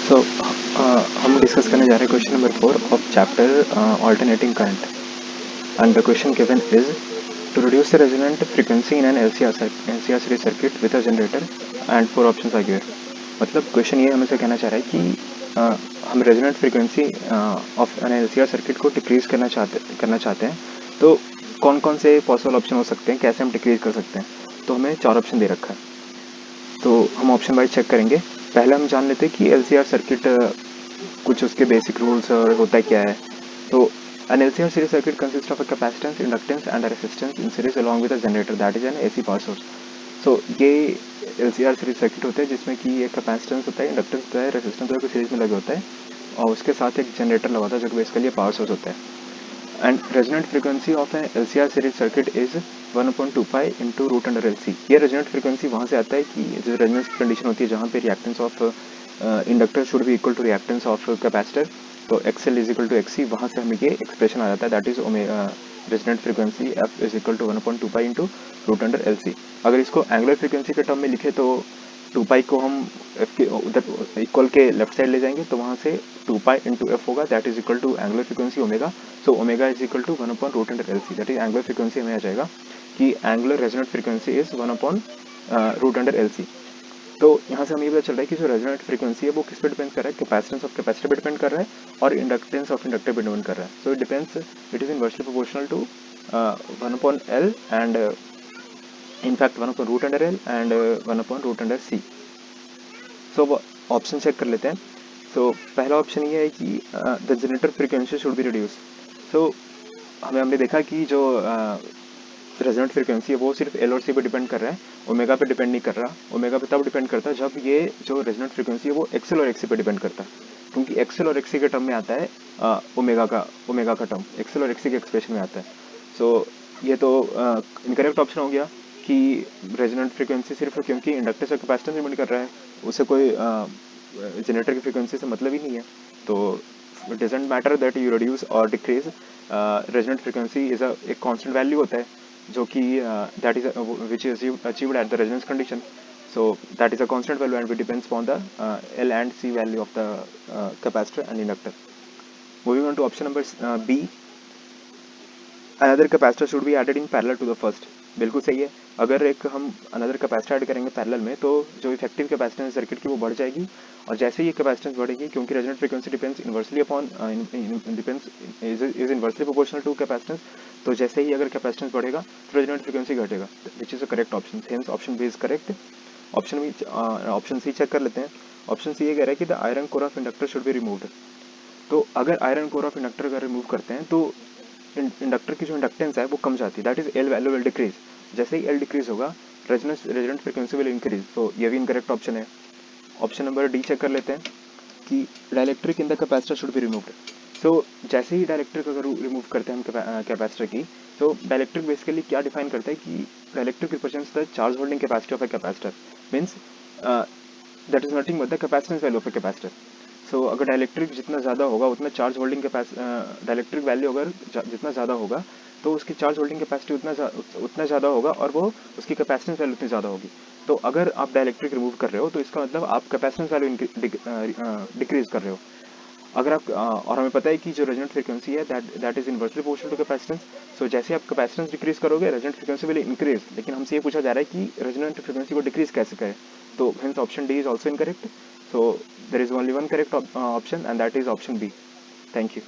सो हम डिस्कस करने जा रहे हैं question number 4 of chapter alternating current and the question given is to reduce the resonant frequency in an LCR series circuit with a generator and 4 options are given. मतलब question ये हमें से कहना चाह रहा है कि हम resonant frequency of an LCR circuit को डिक्रीज करना चाहते हैं तो कौन कौन से पॉसिबल ऑप्शन हो सकते हैं, कैसे हम डिक्रीज कर सकते हैं। तो हमें 4 ऑप्शन दे रखा है, तो हम ऑप्शन वाइज चेक करेंगे। पहले हम जान लेते हैं कि LCR सर्किट कुछ उसके बेसिक रूल्स और होता क्या है। तो an LCR series circuit consists of a capacitance, inductance and a resistance in series along with a generator that is an AC power source. So ये LCR series circuit होता है जिसमें कि एक कैपेसिटेंस होता है, इंडक्टेंस होता है, रेजिस्टेंस होता है, सीरीज में लगे होता है और उसके साथ एक जनरेटर लगा होता है जो कि बेसिकली पावर सोर्स होता है। And resonant frequency of an LCR series circuit is 1/2 pi into root under LC। ये रेजोनेंट फ्रीक्वेंसी वहाँ से आता है कि जो रेजोनेंस कंडीशन होती है जहाँ पे reactance of inductor should be equal to reactance of capacitor, तो XL is equal to XC, वहाँ से हमें ये एक्सप्रेशन आ जाता है, that is resonant frequency F is equal to 1/2 pi into root under LC। अगर इसको एंगुलर फ्रीक्वेंसी के टर्म में लिखे तो 2 पाई को हम F के उधर इक्वल के लेफ्ट साइड ले जाएंगे तो वहाँ से 2 पाई इंटू F होगा, that is equal to angular frequency omega. So omega is equal to 1/रूट under LC, that is angular frequency हमें आ जाएगा कि एंगुलर रेजोनेंट फ्रीक्वेंसी इज 1/रूट अंडर LC। तो यहाँ से हमें ये पता चल रहा है कि जो रेजोनेंट फ्रीक्वेंसी है वो किस पे डिपेंड कर रहा है, कैपेसिटेंस ऑफ कैपेसिटर पे डिपेंड कर रहा है और इंडक्टेंस ऑफ इंडक्टर पे डिपेंड कर रहा है। So it depends, it is inversely proportional to 1/L and in fact 1/रूट अंडर L and 1/रूट under C। So option check कर लेते हैं। सो पहला ऑप्शन ये है कि the generator frequency should be reduce. So हमने देखा कि जो रेजोनेंट फ्रीक्वेंसी है वो सिर्फ L और C पे डिपेंड कर रहा है, ओमेगा पे डिपेंड नहीं कर रहा। ओमेगा पे तब डिपेंड करता है जब ये जो रेजोनेंट फ्रीक्वेंसी है वो XL और XC पे डिपेंड करता है, क्योंकि XL और XC के टर्म में आता है ओमेगा का टर्म XL और XC के एक्सप्रेशन में आता है। सो ये तो इनकरेक्ट ऑप्शन हो गया कि रेजोनेंट फ्रीक्वेंसी सिर्फ क्योंकि इंडक्टर से कैपेसिटेंस डिपेंड कर रहा है, उसे कोई जनरेटर की फ्रीक्वेंसी से मतलब ही नहीं है। तो it doesn't matter that you reduce और डिक्रीज, रेजोनेंट फ्रीक्वेंसी इज एक कांस्टेंट वैल्यू होता है जो कि that is which is achieved at the resonance condition. so that is a constant value and it depends upon the L and C value of the capacitor and inductor. Moving on to option number B, another capacitor should be added in parallel to the first. बिल्कुल सही है, अगर एक हम another capacitor add करेंगे parallel में तो जो इफेक्टिव कैपेसिटेंस सर्किट की वो बढ़ जाएगी, और जैसे ही कैपेसिटेंस बढ़ेगी क्योंकि resonant frequency depends inversely upon depends is inversely proportional to capacitance, तो जैसे ही अगर कैपेसिटेंस बढ़ेगा तो रेजोनेंट फ्रीक्वेंसी घटेगा, which is a correct option, hence option B is correct. Option C check कर लेते हैं। ऑप्शन सी ये कह रहा है कि the iron core of inductor should be removed. तो अगर आयरन कोर ऑफ इंडक्टर अगर रिमूव करते हैं तो इंडक्टर की जो इंडक्टेंस है वो कम जाती है, that is L value will decrease. जैसे ही एल डिक्रीज होगा रेजोनेंट फ्रीक्वेंसी विल इंक्रीज, तो ये भी इनकरेक्ट ऑप्शन है। ऑप्शन नंबर डी चेक कर लेते हैं कि dielectric in the capacitor should be removed. So जैसे ही डाइलेक्ट्रिक अगर रिमूव करते हैं हम कैपेसिटर की, तो डाइलेक्ट्रिक बेसिकली क्या डिफाइन करता है कि dielectric represents the charge holding capacity of a capacitor, means that is nothing but the capacitance value of a capacitor. So अगर डाइलेक्ट्रिक जितना ज़्यादा होगा उतना चार्ज होल्डिंग डाइलेक्ट्रिक वैल्यू अगर जितना ज़्यादा होगा तो उसकी चार्ज होल्डिंग कैपेसिटी उतना ज़्यादा होगा और वो उसकी कैपेसिटेंस वैल्यू उतनी ज़्यादा होगी। तो अगर आप डाइलेक्ट्रिक रिमूव कर रहे हो तो इसका मतलब आप कैपेसिटेंस वैल्यू डिक्रीज कर रहे हो। अगर आप और हमें पता है कि जो रेजोनेंट फ्रीक्वेंसी है that is inversely proportional to capacitance. So जैसे आप कैपेसिटेंस डिक्रीज करोगे रेजोनेंट फ्रीक्वेंसी विल इंक्रीज, लेकिन हमसे ये पूछा जा रहा है कि रेजोनेंट फ्रीक्वेंसी को डिक्रीज कैसे करें, तो hence option D is also incorrect. So there is only one correct option and that is option B. Thank you.